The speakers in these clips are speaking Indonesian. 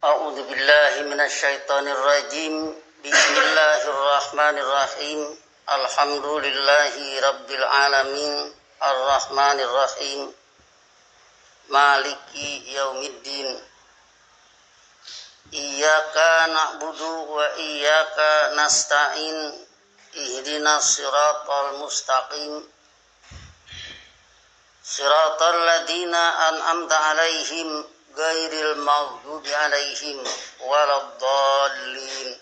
A'udzu billahi minasyaitonir rajim. Bismillahirrahmanirrahim. Alhamdulillahi rabbil alamin. Arrahmanir rahim. Maliki yaumiddin. Iyyaka na'budu wa iyyaka nasta'in. Ihdinas siratal mustaqim. Siratal ladzina an'amta 'alaihim ghairil maghdubi 'alaihim waladdallin.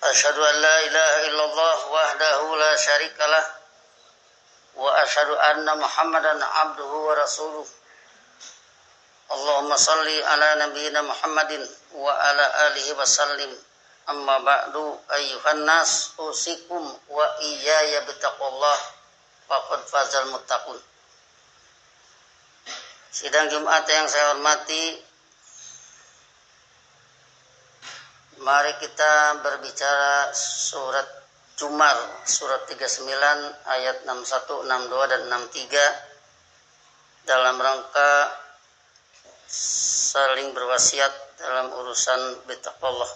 Asyhadu an la ilaha illallah wahdahu la syarikalah wa asyhadu anna Muhammadan abduhu wa rasuluh. Allahumma salli ala nabiyyina Muhammadin wa ala alihi wa sallim. Amma ba'du, ayyuhan nas, usikum wa iyaya bittaqullah faqad fazal muttaqun. Sidang Jumat yang saya hormati, mari kita berbicara surat Zumar, surat 39 ayat 61, 62 dan 63 dalam rangka saling berwasiat dalam urusan bittaqullah.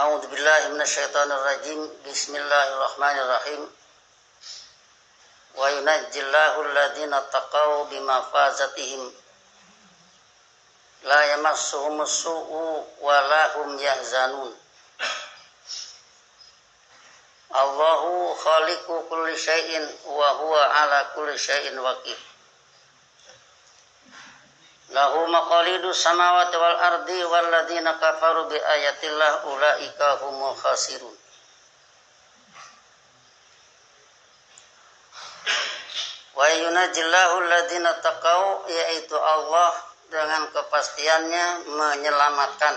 A'udzu billahi minasyaitonir rajim. Bismillahirrahmanirrahim. Wa yunajjillahu alladhina taqaw bimafazatihim la yamassuhumus su'u wa la hum yahzanun. Allahu khaliqu kulli syai'in wa huwa ala kulli syai'in waqif. Lahu maqalidus samawati wal ardi walladzina kafaru bi ayatillah ulaika humul khasirun. Wa yunajjillahu alladzina taqaw, yaitu Allah dengan kepastiannya menyelamatkan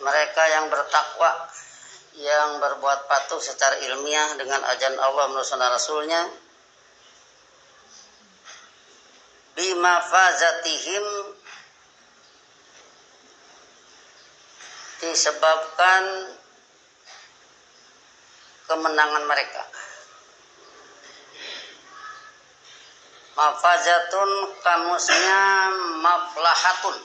mereka yang bertakwa, yang berbuat patuh secara ilmiah dengan ajaran Allah melalui sunnah Rasulnya, bimafazatihim, disebabkan kemenangan mereka. Mafazatun kamusnya maflahatun.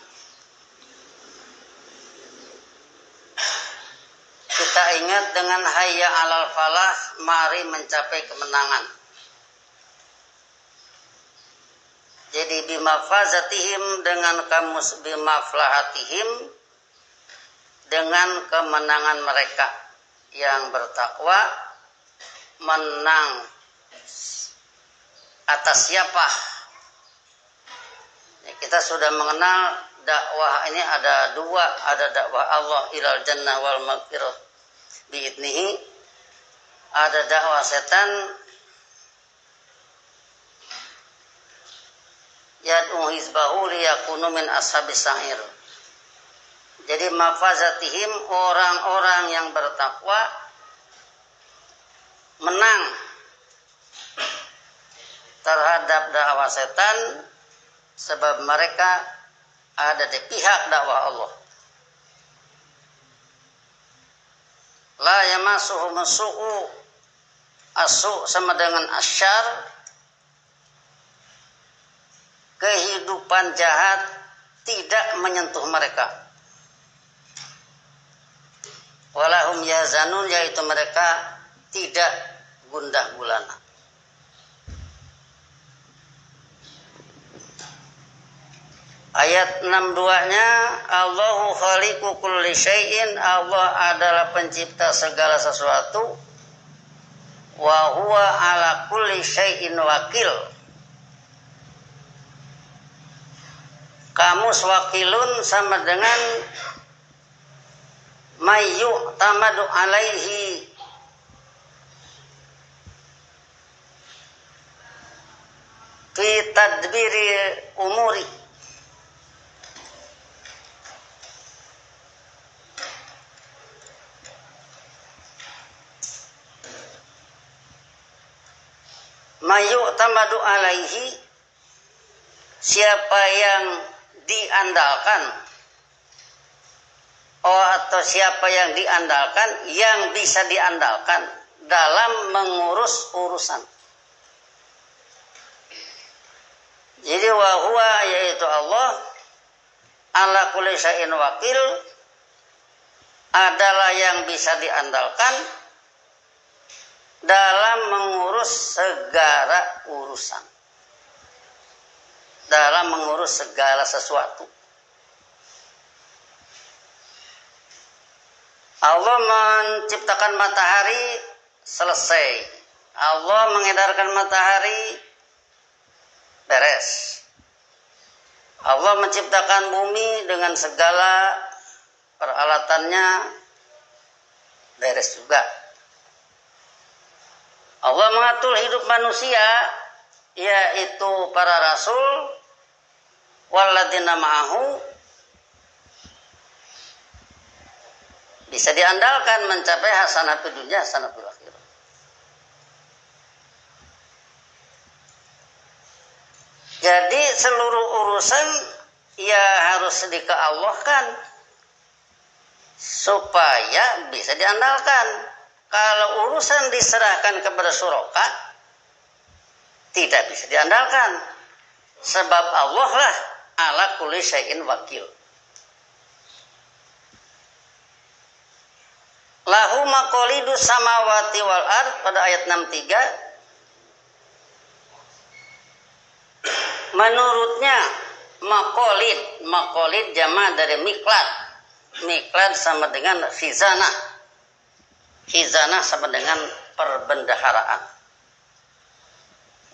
Kita ingat dengan hayya alal falah, mari mencapai kemenangan. Jadi bimafazatihim dengan kamus bimaflahatihim, dengan kemenangan mereka yang bertakwa, menang atas siapa? Kita sudah mengenal dakwah ini ada dua, ada dakwah Allah ilal jannah wal maghfirah biidnihi, ada dakwah setan yad'u hizbahu liyakunu min ashabis sa'ir. Jadi mafazatihim, orang-orang yang bertakwa menang terhadap dakwah setan, sebab mereka ada di pihak dakwah Allah. La yamassuhum su'u, asu sama dengan asyar, kehidupan jahat tidak menyentuh mereka. Walahum yahzanun, yaitu mereka tidak gundah gulana. Ayat 62-nya, Allahu khaliqu kulli syai'in, Allah adalah pencipta segala sesuatu, wa huwa ala kulli syai'in wakil. Kamus wakilun sama dengan mayyu tamadu alaihi, fi tadbiri umuri. Mayyu'tamadu alaihi, siapa yang diandalkan, atau siapa yang diandalkan, yang bisa diandalkan dalam mengurus urusan. Jadi Jadi wa huwa yaitu Allah ala kulli syai'in wakil adalah yang bisa diandalkan dalam mengurus segala urusan. Dalam mengurus segala sesuatu. Allah menciptakan matahari, selesai. Allah mengedarkan matahari, beres. Allah menciptakan bumi dengan segala peralatannya, beres juga. Allah mengatur hidup manusia, yaitu para rasul, walladzina ma'ahu, bisa diandalkan mencapai hasanah fid dunya, hasanah fil akhirah. Jadi seluruh urusan ya harus dikeallahkan supaya bisa diandalkan. Kalau urusan diserahkan kepada suraka, tidak bisa diandalkan. Sebab Allah lah ala kulli syai'in wakil. Lahu maqalidus samawati wal ard pada ayat 63. Menurutnya maqalid jama' dari miqlad. Miqlad sama dengan khizanah. Khizanah sama dengan perbendaharaan.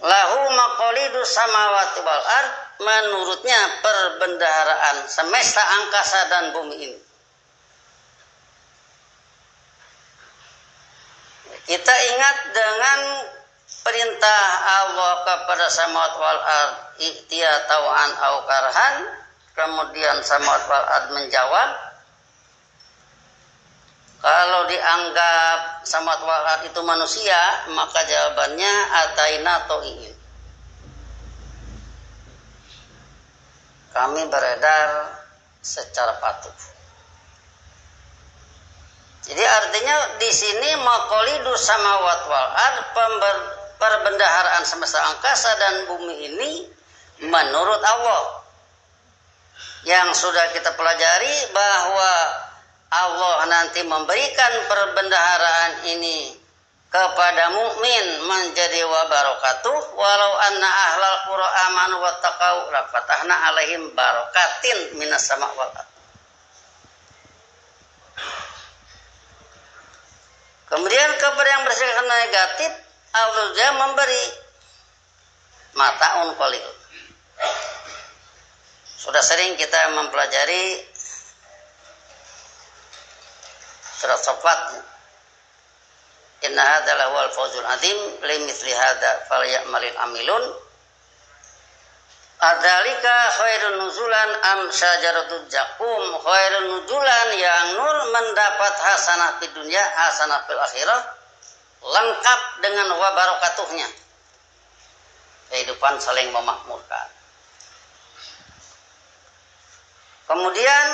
Lahu maqalidus samawati wal ard, menurutnya perbendaharaan semesta angkasa dan bumi ini. Kita ingat dengan perintah Allah kepada samawat wal ard i'tiya tau'an au karhan, kemudian samawat wal ard menjawab. Kalau dianggap samawat wal ard itu manusia, maka jawabannya ataina to'in. Kami beredar secara patuh. Jadi artinya di sini maqalidus samawat wal ard, perbendaharaan semesta angkasa dan bumi ini menurut Allah. Yang sudah kita pelajari bahwa Allah nanti memberikan perbendaharaan ini kepada mukmin menjadi wabarakatuh, walau anna ahlal qura amanu wattaqau la fatahna alaihim barakatin minas sama' wal ard. Kemudian kepada yang bersikap negatif, Allah juga memberi mataun qalil. Sudah sering kita mempelajari surat Saffat. Inna hadza lahuwal fawzul azim, limithli hadza falyamalil amilun. Adzalika khairun nuzulan am syajaratul zakum, khairun nuzulan, yang nur mendapat hasanah di dunia, hasanah fil akhirah, lengkap dengan wabarakatuhnya. Kehidupan saling memakmurkan. Kemudian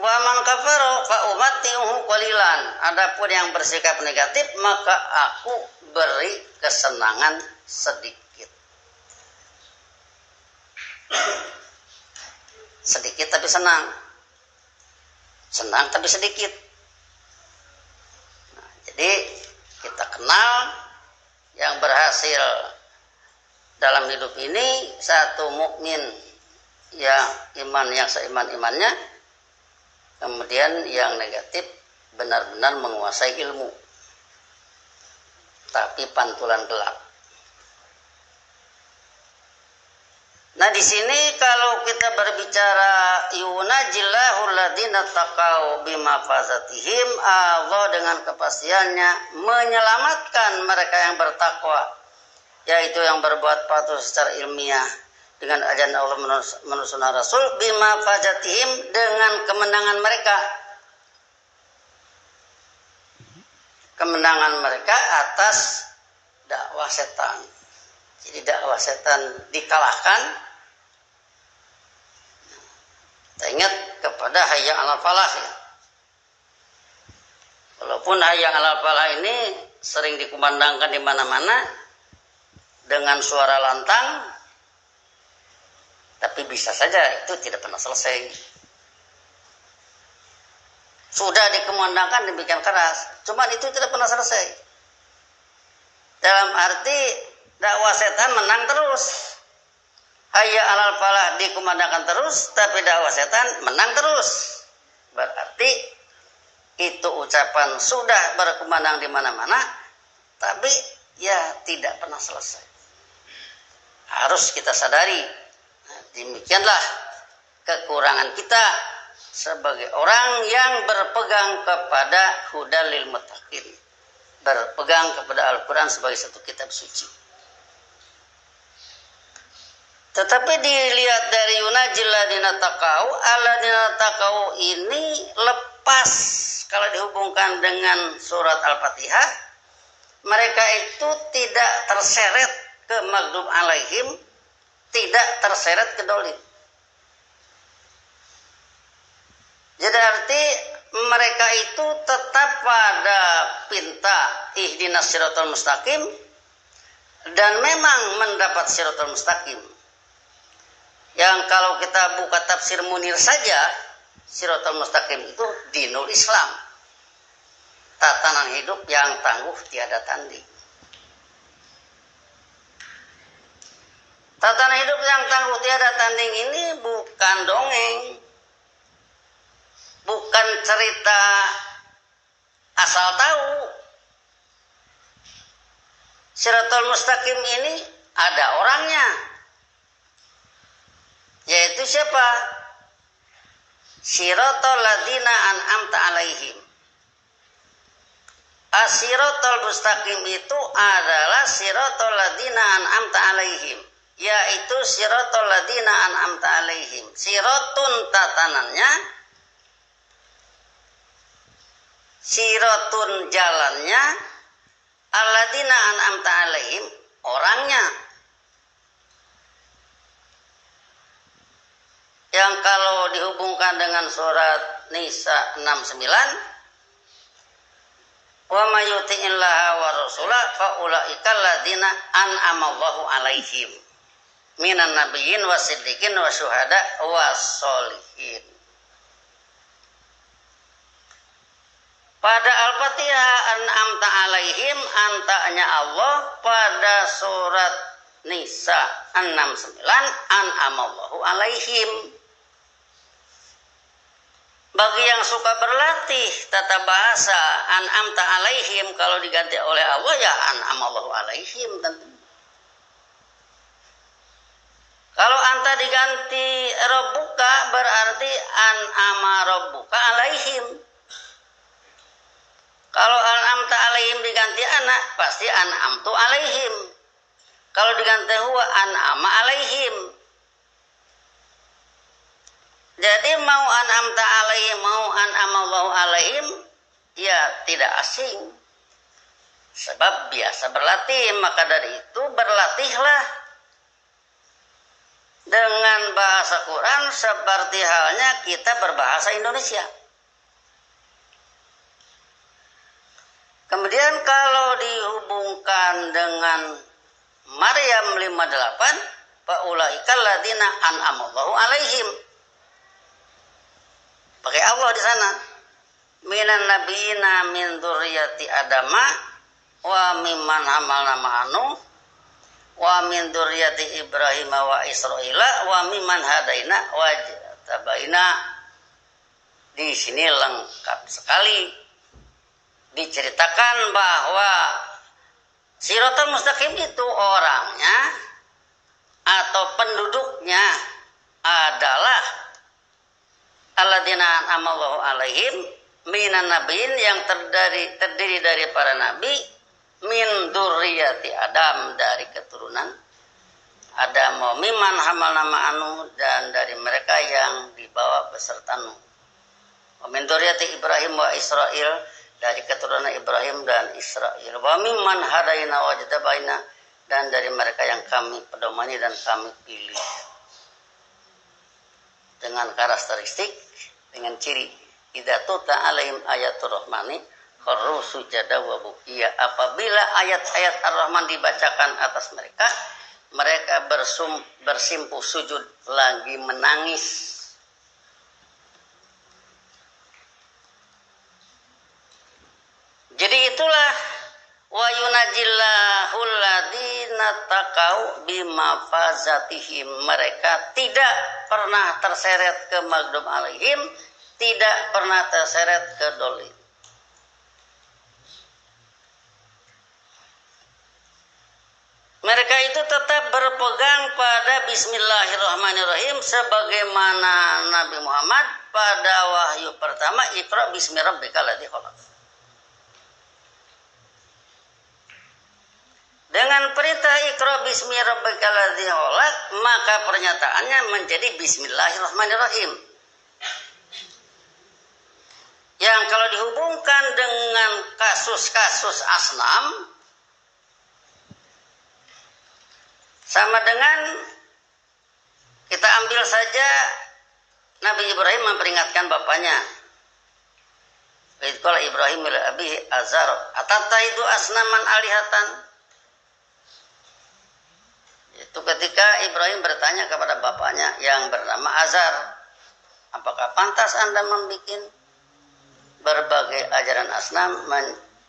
wa man kafara fa umatti'uhu qalilan, adapun yang bersikap negatif maka aku beri kesenangan sedikit. Sedikit tapi senang, senang tapi sedikit. Nah, jadi kita kenal yang berhasil dalam hidup ini satu mukmin yang iman yang seiman-imannya, kemudian yang negatif benar-benar menguasai ilmu tapi pantulan gelap. Nah di sini kalau kita berbicara yunajillahu alladziina taqau bimafazatihim, Allah dengan kepastiannya menyelamatkan mereka yang bertakwa, yaitu yang berbuat patuh secara ilmiah dengan ajaran Allah menurut sunnah Rasul, bimafazatihim, dengan kemenangan mereka. Kemenangan mereka atas dakwah setan. Jadi dakwah setan dikalahkan. Kita ingat kepada hayya 'alal falah ya. Walaupun hayya 'alal falah ini sering dikumandangkan di mana-mana dengan suara lantang, Tapi bisa saja itu tidak pernah selesai. Sudah dikumandangkan demikian keras, cuman itu tidak pernah selesai. Dalam arti dakwah setan menang terus. Hayya alal falah dikumandangkan terus, tapi dakwah setan menang terus. Berarti itu ucapan sudah berkumandang di mana-mana, tapi ya tidak pernah selesai. Harus kita sadari, demikianlah kekurangan kita sebagai orang yang berpegang kepada hudalil muttaqin, berpegang kepada Al-Quran sebagai satu kitab suci. Tetapi dilihat dari yunajil ladina taqau, aladina taqau ini lepas kalau dihubungkan dengan surat Al-Fatihah, mereka itu tidak terseret ke maghdub alaihim, tidak terseret ke dolim. Jadi arti mereka itu tetap pada pinta ihdinas siratal mustaqim dan memang mendapat siratal mustaqim. Yang kalau kita buka tafsir Munir saja, siratal mustaqim itu dinul Islam, tatanan hidup yang tangguh tiada tanding. Tatanan hidup yang tangguh tiada tanding ini bukan dongeng, bukan cerita asal tahu. Siratal mustaqim ini ada orangnya. Yaitu siapa? Siratal ladina an'amta alaihim. As-siratal mustaqim itu adalah siratal ladina an'amta alaihim, yaitu siratal ladina an'amta alaihim. Siratun tatanannya, siratun jalannya, alladina an'amta alaihim orangnya. Yang kalau dihubungkan dengan surat Nisa 69, wa may yuti'illaha wa rasulah fa ulaika alladziina an'amallahu 'alaihim minan nabiyyin wasiddiqin wasyuhada wassolihin. Pada Al-Fatihah an'amta 'alaihim, antanya Allah. Pada surat Nisa 69 an'amallahu 'alaihim. Bagi yang suka berlatih tata bahasa an'amta alaihim, kalau diganti oleh Allah ya an'amallahu alaihim tentu. Kalau anta diganti rabbuka berarti an'ama rabbuka alaihim. Kalau an'amta alaihim diganti anak pasti an'amtu alaihim. Kalau diganti huwa an'ama alaihim. Jadi mau an'amta alaihim, mau an'amallahu alaihim, ya tidak asing. Sebab biasa berlatih, maka dari itu berlatihlah dengan bahasa Quran seperti halnya kita berbahasa Indonesia. Kemudian kalau dihubungkan dengan Maryam 58, faulaikal ladzina an'amallahu alaihim. Pakai Allah di sana. Minan nabiyina min dzurriyyati Adama wa mimman hamalna ma'anu wa min dzurriyyati Ibrahim wa Israila wa mimman hadaina wa tabaina. Di sini lengkap sekali diceritakan bahwa Siratal Mustaqim itu orangnya atau penduduknya adalah alladzina an'amallahu alaihim minan nabiyyin, yang terdiri dari para nabi, min dzurriyyati Adam, dari keturunan Adam, wa mimman hamalna ma'anu, dan dari mereka yang dibawa beserta Nuh, wa min dzurriyyati Ibrahim wa Israil, dari keturunan Ibrahim dan Israil, wa mimman hadaina wa jtabaina, dan dari mereka yang kami pedomani dan kami pilih. Dengan karakteristik, dengan ciri idza tuta alaihim ayatul rahmani kharru sujada wa bukiya. Apabila ayat-ayat Ar-Rahman dibacakan atas mereka, mereka bersimpuh sujud lagi menangis. Jadi itulah wa yunajillahul ladzina taqau bimafazatihim. Mereka tidak pernah terseret ke maghdub alaihim, tidak pernah terseret ke dolim. Mereka itu tetap berpegang pada bismillahirrahmanirrahim sebagaimana Nabi Muhammad pada wahyu pertama Iqra bismi rabbikal ladzi khalaq. Dengan perintah Iqra bismi rabbikal ladzi khalaq, maka pernyataannya menjadi bismillahirrahmanirrahim. Yang kalau dihubungkan dengan kasus-kasus asnam sama dengan kita ambil saja Nabi Ibrahim memperingatkan bapaknya. Qala Ibrahim ila abihi azar atatahidu asnaman alihatan. Itu ketika Ibrahim bertanya kepada bapaknya yang bernama Azar, apakah pantas Anda membuat berbagai ajaran asnam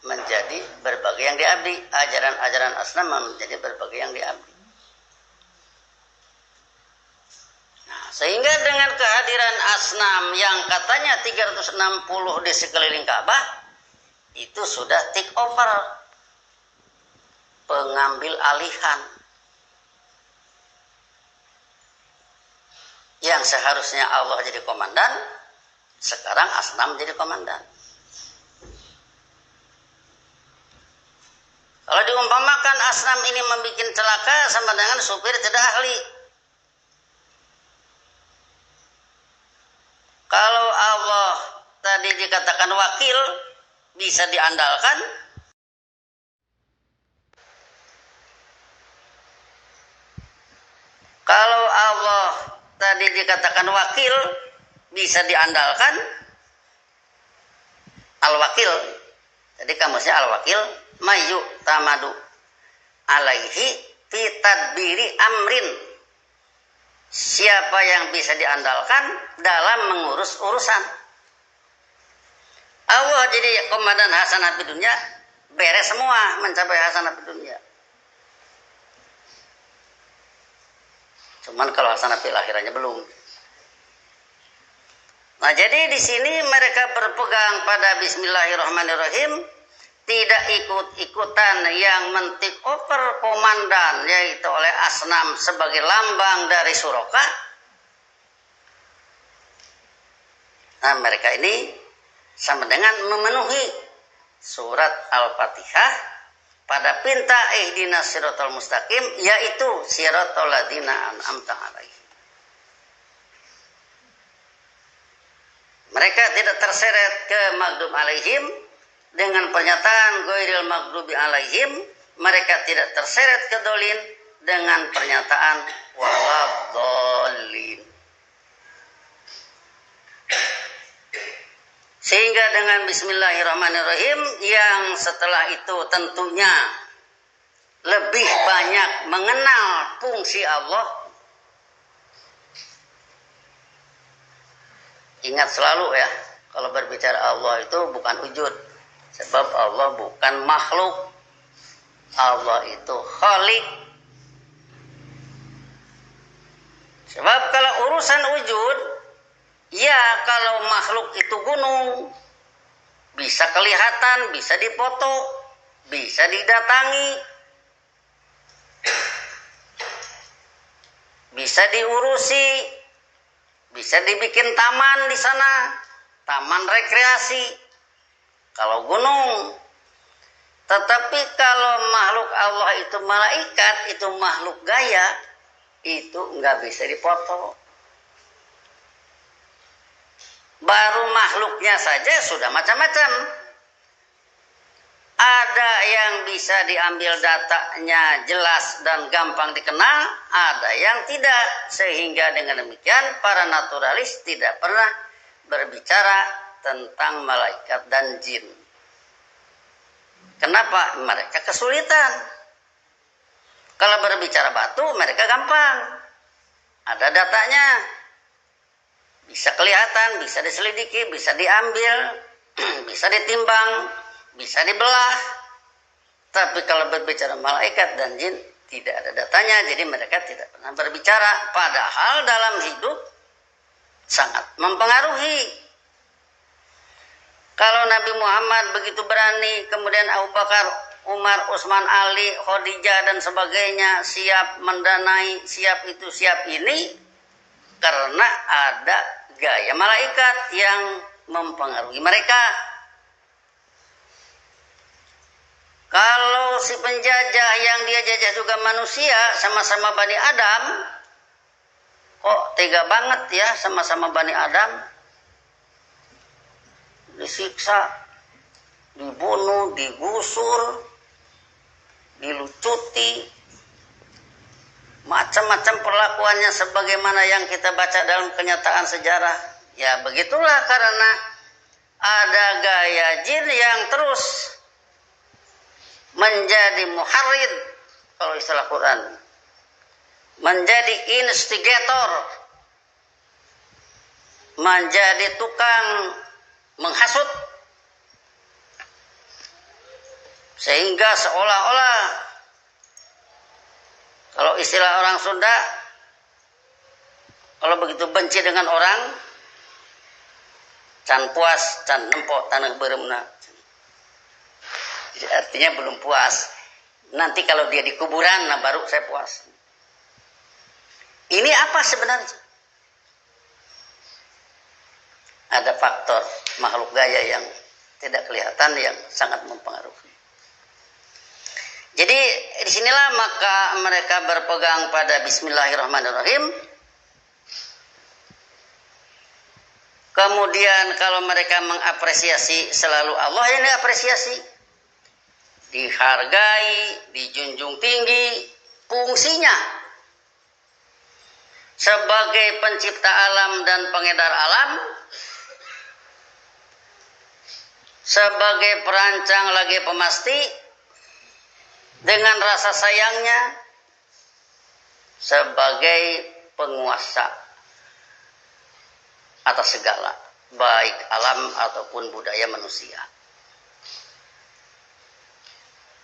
menjadi berbagai yang diabdi, ajaran-ajaran asnam menjadi berbagai yang diabdi. Sehingga dengan kehadiran asnam yang katanya 360 di sekeliling Ka'bah, itu sudah take over, pengambil alihan. Yang seharusnya Allah jadi komandan, sekarang asnam jadi komandan. Kalau diumpamakan asnam ini membuat celaka sama dengan supir tidak ahli. Kalau Allah tadi dikatakan wakil, bisa diandalkan. Kalau Allah tadi dikatakan wakil, bisa diandalkan. Al-wakil. Jadi kamusnya al-wakil, mayu tamadu alaihi fi tadbiri amrin. Siapa yang bisa diandalkan dalam mengurus urusan. Allah jadi komandan hasanah di dunia, beres semua mencapai hasanah di dunia. Cuman kalau hasanah fil akhirnya belum. Nah, jadi di sini mereka berpegang pada bismillahirrahmanirrahim, tidak ikut-ikutan yang men-take over komandan yaitu oleh asnam sebagai lambang dari Suraka. Nah, mereka ini sama dengan memenuhi surat Al-Fatihah pada pinta ihdinas siratal mustaqim, yaitu siratal ladzina an'amta alaihim. Mereka tidak terseret ke maghdub alaihim dengan pernyataan ghairil maghdubi alaihim, mereka tidak terseret ke dolin dengan pernyataan waladhdallin. Sehingga dengan bismillahirrahmanirrahim yang setelah itu tentunya lebih banyak mengenal fungsi Allah. Ingat selalu ya, kalau berbicara Allah itu bukan wujud. Sebab Allah bukan makhluk. Allah itu khalik. Sebab kalau urusan wujud, ya kalau makhluk itu gunung, bisa kelihatan, bisa dipoto, bisa didatangi, bisa diurusi, bisa dibikin taman di sana, taman rekreasi. Kalau gunung. Tetapi kalau makhluk Allah itu malaikat, itu makhluk gaya, itu nggak bisa dipoto. Baru makhluknya saja sudah macam-macam. Ada yang bisa diambil datanya jelas dan gampang dikenal, ada yang tidak. Sehingga dengan demikian para naturalis tidak pernah berbicara tentang malaikat dan jin. Kenapa? Mereka kesulitan. Kalau berbicara batu mereka gampang. Ada datanya. Bisa kelihatan, bisa diselidiki, bisa diambil, bisa ditimbang, bisa dibelah. Tapi kalau berbicara malaikat dan jin tidak ada datanya, jadi mereka tidak pernah berbicara. Padahal dalam hidup sangat mempengaruhi. Kalau Nabi Muhammad begitu berani, kemudian Abu Bakar, Umar, Utsman, Ali, Khadijah dan sebagainya siap mendanai, siap itu, siap ini, karena ada gaya malaikat yang mempengaruhi mereka. Kalau si penjajah yang dia jajah juga manusia, sama-sama Bani Adam, kok tega banget ya sama-sama Bani Adam, disiksa, dibunuh, digusur, dilucuti, macam-macam perlakuannya sebagaimana yang kita baca dalam kenyataan sejarah. Ya begitulah, karena ada gaya jin yang terus menjadi muharrid, kalau istilah Quran, menjadi instigator, menjadi tukang menghasut, sehingga seolah-olah, kalau istilah orang Sunda, kalau begitu benci dengan orang, can puas, can nempok tanah beremna. Jadi artinya belum puas. Nanti kalau dia di kuburan, nah baru saya puas. Ini apa sebenarnya? Ada faktor makhluk gaya yang tidak kelihatan yang sangat mempengaruhi. Jadi disinilah maka mereka berpegang pada Bismillahirrahmanirrahim. Kemudian kalau mereka mengapresiasi, selalu Allah yang diapresiasi, dihargai, dijunjung tinggi. Fungsinya sebagai pencipta alam dan pengedar alam, sebagai perancang lagi pemasti, dengan rasa sayangnya sebagai penguasa atas segala, baik alam ataupun budaya manusia.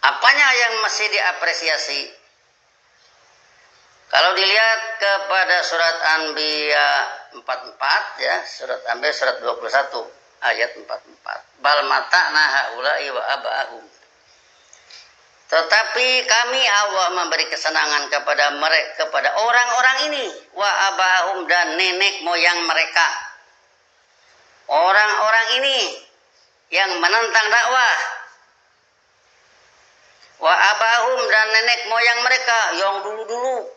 Apanya yang masih diapresiasi? Kalau dilihat kepada surat Anbiya 44 ya, surat Anbiya surat 21 ayat 44. Bal mata'na haula'i wa aba'ahum. Tetapi kami Allah memberi kesenangan kepada mereka, kepada orang-orang ini, wa aba'ahum, dan nenek moyang mereka. Orang-orang ini yang menentang dakwah, wa abahum, dan nenek moyang mereka yang dulu-dulu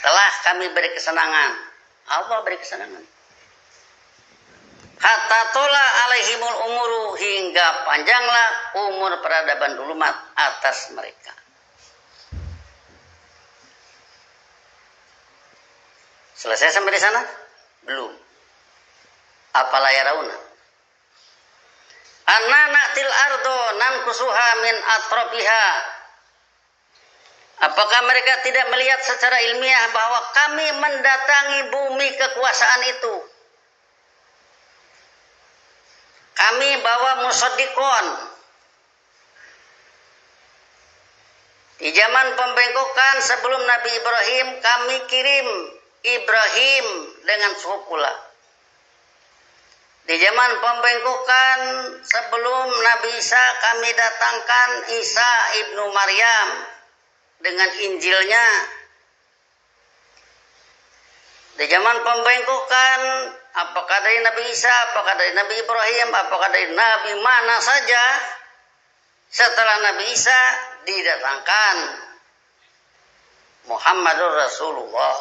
telah kami beri kesenangan. Allah beri kesenangan. Hatta tola alaihimul umuru, hingga panjanglah umur peradaban dulumat atas mereka. Selesai sampai di sana? Belum. Apalah yarauna? Anna na'til ardo nankusuha min atropiha. Apakah mereka tidak melihat secara ilmiah bahwa kami mendatangi bumi kekuasaan itu? Kami bawa musaddiqon. Di zaman pembengkokan sebelum Nabi Ibrahim, kami kirim Ibrahim dengan suhu pula. Di zaman pembengkokan sebelum Nabi Isa, kami datangkan Isa ibnu Maryam dengan Injilnya. Di zaman pembengkokan, apakah dari Nabi Isa, apakah dari Nabi Ibrahim, apakah dari Nabi mana saja, setelah Nabi Isa didatangkan Muhammadur Rasulullah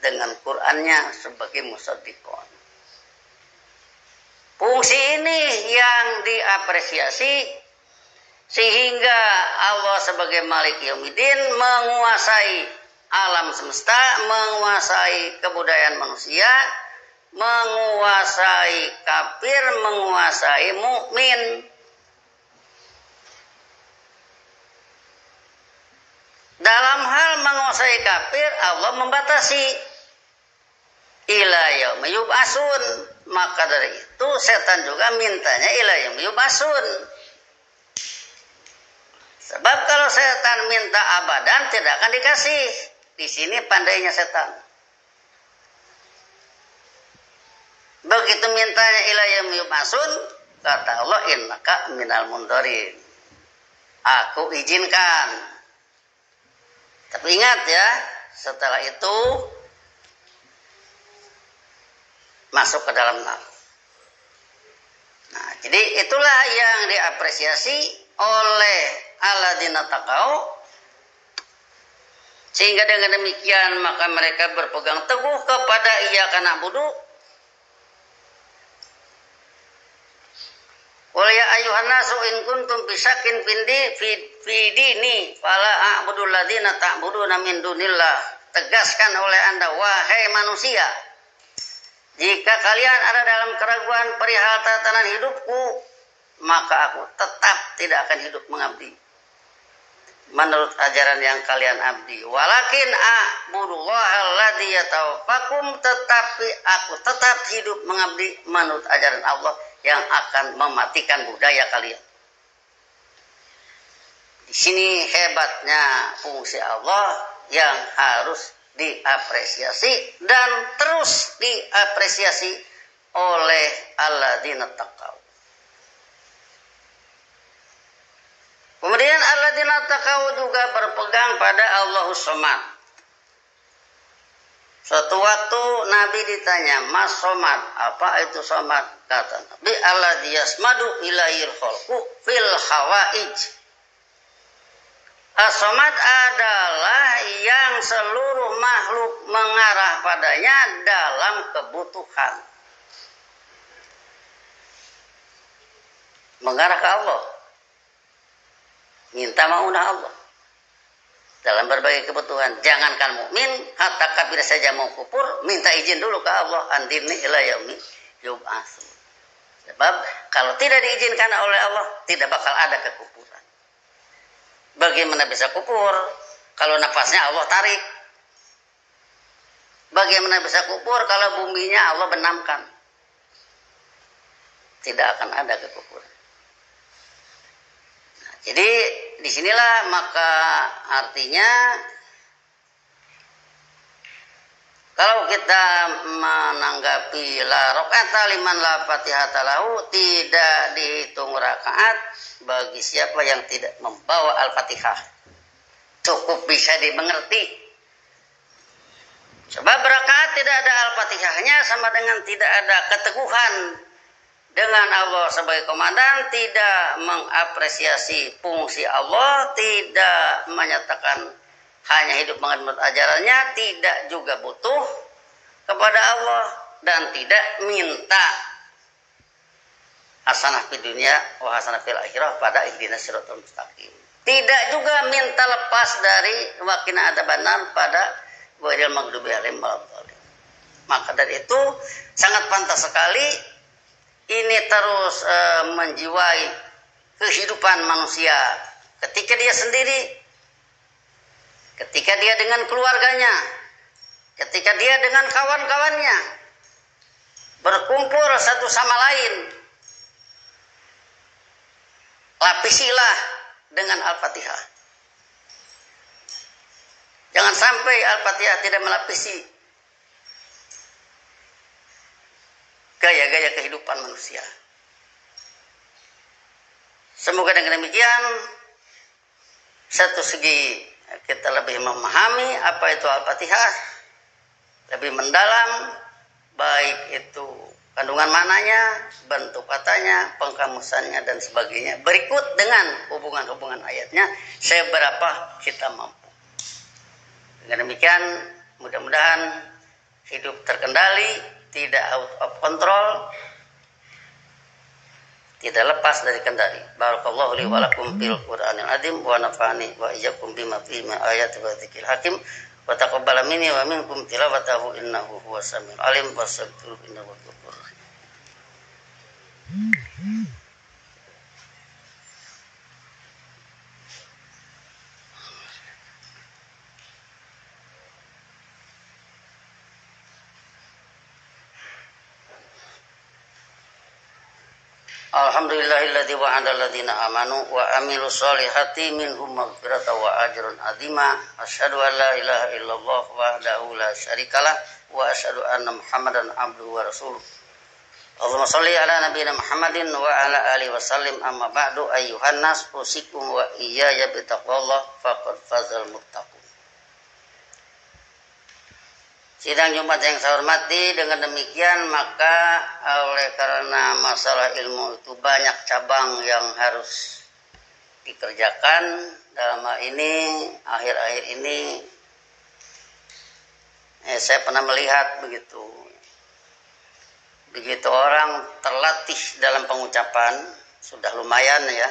dengan Qur'annya sebagai musaddiqon. Fungsi ini yang diapresiasi, sehingga Allah sebagai Malik Yaumiddin menguasai alam semesta, menguasai kebudayaan manusia, menguasai kafir, menguasai mukmin. dalam hal menguasai kafir Allah membatasi ila yaumi yub'atsun. Maka dari itu setan juga mintanya ila yaumi yub'atsun. Sebab kalau setan minta abadan tidak akan dikasih. Di sini pandainya setan. Begitu mintanya ila yaumi yub'atsun, kata Allah innaka minal mundarin. Aku izinkan. Tapi ingat ya, setelah itu masuk ke dalam neraka. Nah, jadi itulah yang diapresiasi oleh alladzina taqau, sehingga dengan demikian maka mereka berpegang teguh kepada iyyaka na'budu. Qul ya ayyuhan nasu in kuntum fi syakkin fi dini fala a'budul ladzina ta'buduna min dunillah. Tegaskan oleh Anda wahai manusia, jika kalian ada dalam keraguan perihal tatanan hidupku, maka aku tetap tidak akan hidup mengabdi menurut ajaran yang kalian abdi. Walakin a'budullaha alladzi yatawaffakum, tetapi aku tetap hidup mengabdi menurut ajaran Allah yang akan mematikan budaya kalian. Di sini hebatnya fungsi Allah yang harus diapresiasi dan terus diapresiasi oleh alladzina taqau. Kemudian alladzina taqau juga berpegang pada Allahus Somad. Suatu waktu Nabi ditanya, "Mas Somad, apa itu Somad?" Kata Nabi, "Alladzi yasmadu ilaihil khalqu fil hawaij." As-Somad adalah yang seluruh makhluk mengarah padanya dalam kebutuhan. Mengarah ke Allah. Minta maunah Allah dalam berbagai kebutuhan. Jangankan mukmin, hatta kafir saja mau kufur, minta izin dulu ke Allah, andini ila yaumi yub'atsun. Sebab kalau tidak diizinkan oleh Allah, tidak bakal ada kekufuran. Bagaimana bisa kufur kalau nafasnya Allah tarik? Bagaimana bisa kufur kalau buminya Allah benamkan? Tidak akan ada kekufuran. Jadi disinilah maka artinya kalau kita menanggapi la rakaata liman la fatihata lahu, tidak dihitung rakaat bagi siapa yang tidak membawa Al-Fatihah. Cukup bisa dimengerti. Sebab rakaat tidak ada Al-Fatihahnya sama dengan tidak ada keteguhan dengan Allah sebagai komandan, tidak mengapresiasi fungsi Allah, tidak menyatakan hanya hidup menurut ajarannya, tidak juga butuh kepada Allah, dan tidak minta hasanah fid dunya wa hasanah fil akhirah pada ihdinas siratal mustaqim. Tidak juga minta lepas dari waqina adzabannar pada ghairil maghdubi alaihim waladdallin. Maka dari itu sangat pantas sekali ini terus menjiwai kehidupan manusia ketika dia sendiri, ketika dia dengan keluarganya, ketika dia dengan kawan-kawannya, berkumpul satu sama lain. Lapisilah dengan Al-Fatihah. Jangan sampai Al-Fatihah tidak melapisi gaya-gaya kehidupan manusia. Semoga dengan demikian satu segi kita lebih memahami apa itu Al-Fatihah, lebih mendalam, baik itu kandungan mananya, bentuk katanya, pengkamusannya dan sebagainya. Berikut dengan hubungan-hubungan ayatnya seberapa kita mampu. Dengan demikian mudah-mudahan hidup terkendali, tidak out of control, tidak lepas dari kendali. Barakallahu li wa lakum fil Qur'anil azim wa nafa'ani wa iyyakum bima fihi min ayati wa dzikril hakim wa taqabbala minni wa minkum tilawatahu innahu huwas samiul alim wastaghfiruhu innahu huwal ghafurur rahim. Alhamdulillahilladzi wa'ada alladziina amanu wa amilus solihati minhum maghfiratan wa ajrun 'azima. Asyhadu an la ilaha illallah wahdahu la syarikalah wa asyhadu anna Muhammadan abduhu wa rasuluh. Allahumma shalli ala nabiyyina Muhammadin wa ala alihi wa sallim. Amma ba'du, ayyuhan nas, usikum wa iyaya bittaqwallah faqad fazal muttaqun. Sidang Jumat yang saya hormati, dengan demikian maka oleh karena masalah ilmu itu banyak cabang yang harus dikerjakan dalam hal ini, akhir-akhir ini saya pernah melihat begitu orang terlatih dalam pengucapan, sudah lumayan ya,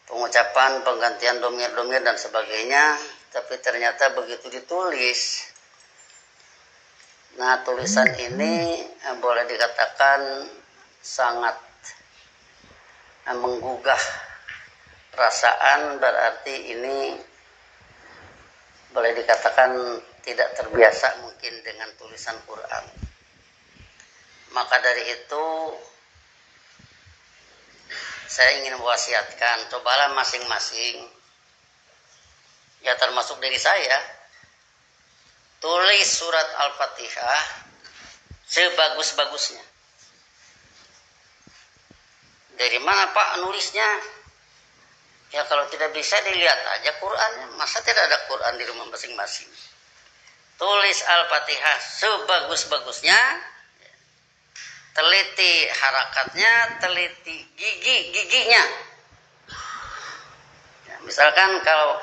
pengucapan, penggantian domir-domir dan sebagainya, tapi ternyata begitu ditulis, nah tulisan ini boleh dikatakan sangat menggugah perasaan, berarti ini boleh dikatakan tidak terbiasa mungkin dengan tulisan Quran. Maka dari itu saya ingin mewasiatkan, cobalah masing-masing, ya termasuk diri saya, tulis surat Al-Fatihah sebagus-bagusnya. Dari mana Pak nulisnya? Ya kalau tidak bisa dilihat aja Qurannya. Masa tidak ada Quran di rumah masing-masing? Tulis Al-Fatihah sebagus-bagusnya. Teliti harakatnya, teliti giginya. Ya, misalkan kalau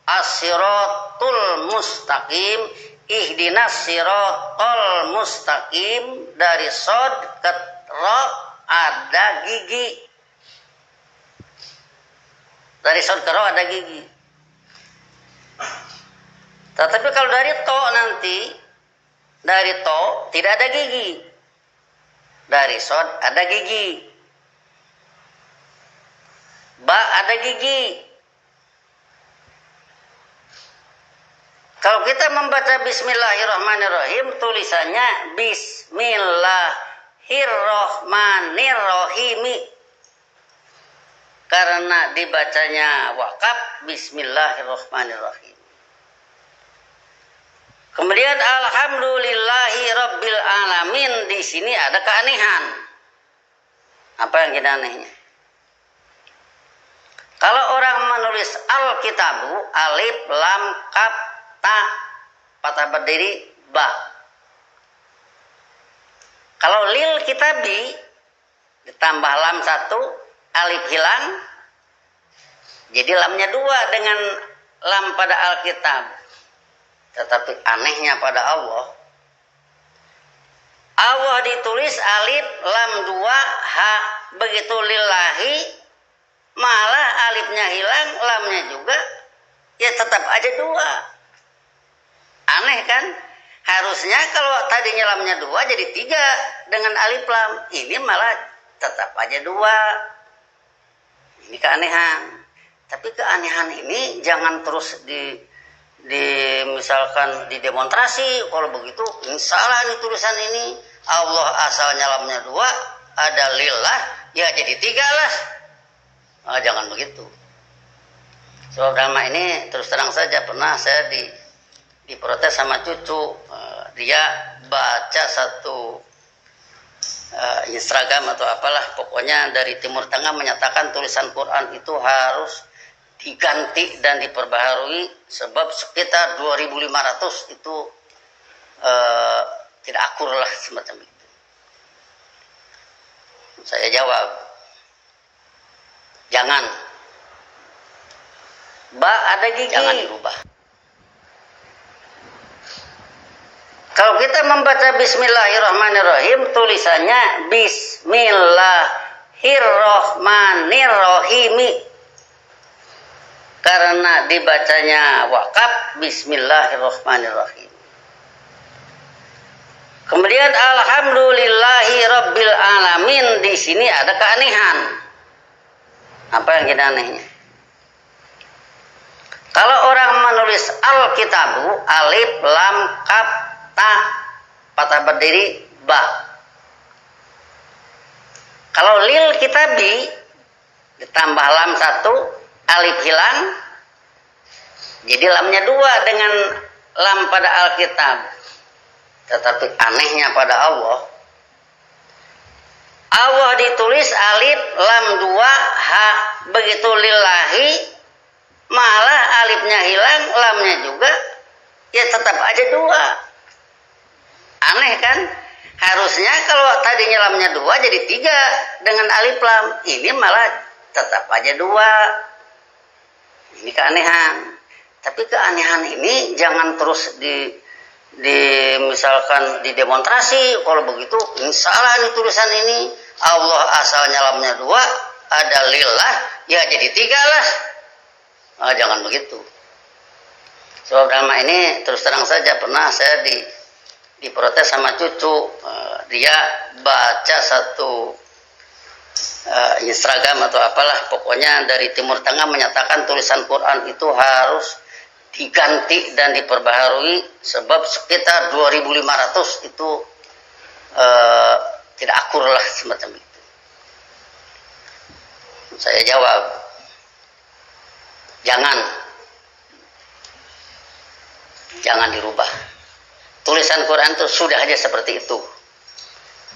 as-siratul mustaqim, ihdinas siratal mustaqim, dari shad ke ra ada gigi. Dari shad ke ra ada gigi. Tetapi kalau dari to nanti, dari to tidak ada gigi. Dari shad ada gigi. Ba ada gigi. Kalau kita membaca Bismillahirrahmanirrahim, tulisannya Bismillahirrahmanirrahim. Karena dibacanya wakaf Bismillahirrahmanirrahim. Kemudian Alhamdulillahi Rabbil Alamin, di sini ada keanehan. Apa yang kita anehnya? Kalau orang menulis Alkitabu, alif, lam, kaf, ta, patah berdiri, ba. Kalau lil kitabi, ditambah lam satu, alif hilang, jadi lamnya dua dengan lam pada Alkitab. Tetapi anehnya pada Allah, Allah ditulis alif, lam dua, ha, begitu lillahi, malah alifnya hilang, lamnya juga, ya tetap aja dua. Aneh kan? Harusnya kalau tadinya lamnya dua jadi tiga dengan alif lam, ini malah tetap aja dua. Ini keanehan. Tapi keanehan ini jangan terus misalkan didemonstrasi. Kalau begitu ini salah nih tulisan ini. Allah asalnya lamnya dua, ada lillah, ya jadi tiga lah. Jangan begitu. Sebab dalam ini terus terang saja pernah saya diprotes sama cucu. Dia baca satu Instagram atau apalah, pokoknya dari Timur Tengah, menyatakan tulisan Quran itu harus diganti dan diperbaharui sebab sekitar 2500 itu tidak akur lah, semacam itu. Saya jawab, jangan. Ba ada gigi, jangan dirubah. Kalau kita membaca Bismillahirrahmanirrahim, tulisannya Bismillahirrahmanirrahim. Karena dibacanya wakaf Bismillahirrahmanirrahim. Kemudian Alhamdulillahi Rabbil Alamin, di sini ada keanehan. Apa yang kita anehnya? Kalau orang menulis Alkitabu, alif, lam, kaf, ta, patah berdiri, ba. Kalau Kalau lil kitabi ditambah lam satu, alif hilang, jadi lamnya dua dengan lam pada Alkitab. Tetapi anehnya pada Allah ditulis alif lam dua ha, begitu lillahi malah alifnya hilang, lamnya juga ya tetap aja dua. Aneh kan? Harusnya kalau tadinya lamnya dua jadi tiga dengan alif lam, ini malah tetap aja dua. Ini keanehan. Tapi keanehan ini jangan terus misalkan didemonstrasi. Kalau begitu ini salah nih tulisan ini. Allah asalnya lamnya dua, ada lillah, ya jadi tiga lah. Jangan begitu. Sebab drama ini terus terang saja pernah saya diprotes sama cucu. Dia baca satu Instagram atau apalah, pokoknya dari Timur Tengah menyatakan tulisan Quran itu harus diganti dan diperbaharui sebab sekitar 2500 itu tidak akur lah semacam itu. Saya jawab, jangan dirubah. Tulisan Quran itu sudah aja seperti itu.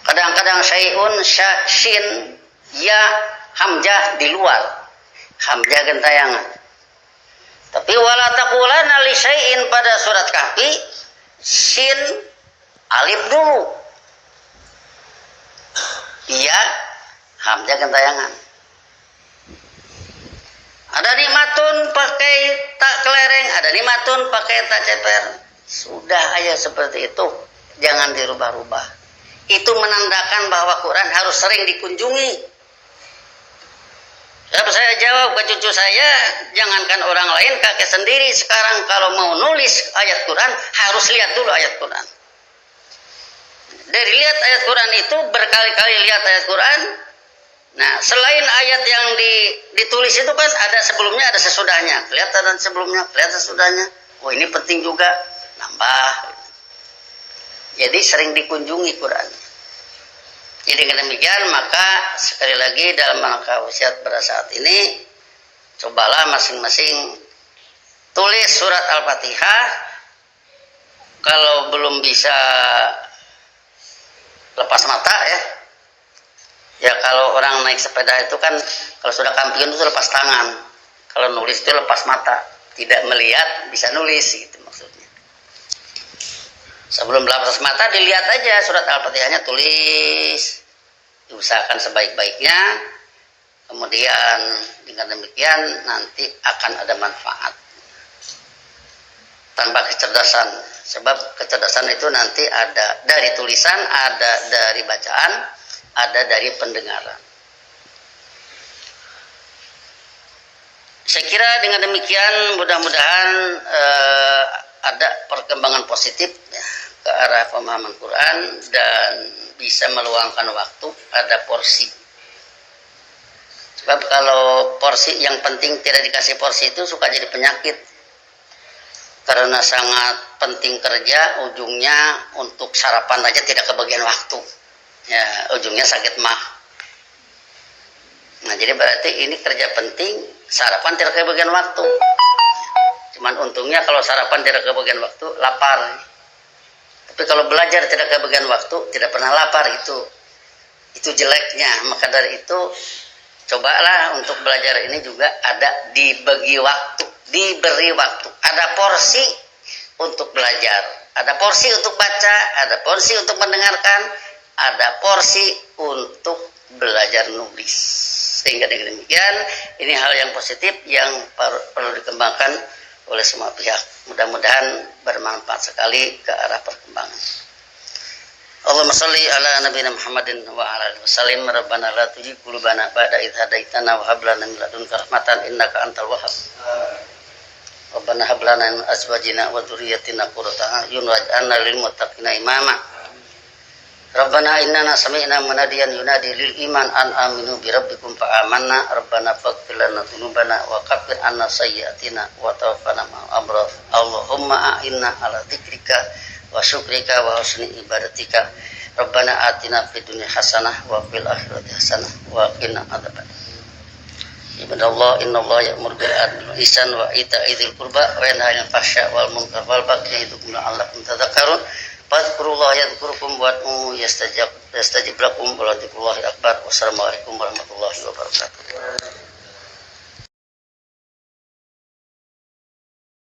Kadang-kadang syai'un shin ya hamzah di luar, hamzah gentayangan. Tapi wala taqulanna li syai'in pada surat Kahfi shin alif dulu, ya hamzah gentayangan. Ada nikmatun pakai tak kelereng, ada nikmatun pakai tak ceper. Sudah aja seperti itu, jangan dirubah-rubah. Itu menandakan bahwa Quran harus sering dikunjungi. Saya jawab ke cucu saya, jangankan orang lain, kakek sendiri sekarang kalau mau nulis ayat Quran harus lihat dulu ayat Quran. Dari lihat ayat Quran itu berkali-kali lihat ayat Quran. Nah, selain ayat yang ditulis itu kan ada sebelumnya, ada sesudahnya. Kelihatan sebelumnya, kelihatan sesudahnya. Oh, ini penting juga, nambah. Jadi sering dikunjungi Quran. Jadi dengan demikian maka sekali lagi dalam rangka wasiat pada saat ini, cobalah masing-masing tulis surat Al-Fatihah. Kalau belum bisa lepas mata ya kalau orang naik sepeda itu kan kalau sudah kampiun itu lepas tangan. Kalau nulis itu lepas mata, tidak melihat bisa nulis gitu maksudnya. Sebelum lepas mata dilihat aja surat Al-Fatihahnya, tulis, diusahakan sebaik-baiknya. Kemudian dengan demikian nanti akan ada manfaat tanpa kecerdasan. Sebab kecerdasan itu nanti ada dari tulisan, ada dari bacaan, ada dari pendengaran. Saya kira dengan demikian mudah-mudahan ada perkembangan positif ya, ke arah pemahaman Quran dan bisa meluangkan waktu, ada porsi. Sebab kalau porsi yang penting tidak dikasih porsi itu suka jadi penyakit. Karena sangat penting kerja, ujungnya untuk sarapan aja tidak kebagian waktu. Ya, ujungnya sakit mah. Nah, jadi berarti ini kerja penting, sarapan tidak kebagian waktu. Cuman untungnya kalau sarapan tidak kebagian waktu, lapar. Tapi kalau belajar tidak kebagian waktu, tidak pernah lapar, itu jeleknya. Maka dari itu cobalah untuk belajar ini juga ada dibagi waktu, diberi waktu, ada porsi untuk belajar, ada porsi untuk baca, ada porsi untuk mendengarkan, ada porsi untuk belajar nulis. Sehingga dengan demikian ini hal yang positif yang perlu dikembangkan oleh semua pihak. Mudah-mudahan bermanfaat sekali ke arah perkembangan. Allahumma shalli ala nabiyina Muhammadin wa ala alihi wasallim. Rabbana la tuzigh qulubana ba'da idh hadaitana wa hab lana min ladunka rahmatan innaka antal wahhab. Rabbana hab lana min azwajina wa dhurriyyatina qurrata a'yun waj'alna lil muttaqina imama. Rabbana innana sami'na munadiyan yunadi lil iman an aminu bi rabbikum fa amanna. Rabbana faghfir lana dzunubana wa kaffir anna sayyi'atina wa tawaffana ma'al abrar. Allahumma a'inna ala dzikrika wa syukrika wa husni ibadatika. Rabbana atina fid dunya hasanah wa fil akhirati hasanah wa qina adzabannar. Ibadallah, innallaha ya'muru bil adli wal ihsan wa ita'i dzil qurba wa yanha 'anil fahsya'i wal munkar wal baghi ya'idukum la'allakum tadhakkarun. Fadhkurullaha yadhkurukum wad'uhu yastajib lakum wa la dzikrullahi akbar. Wassalamualaikum warahmatullahi wabarakatuh.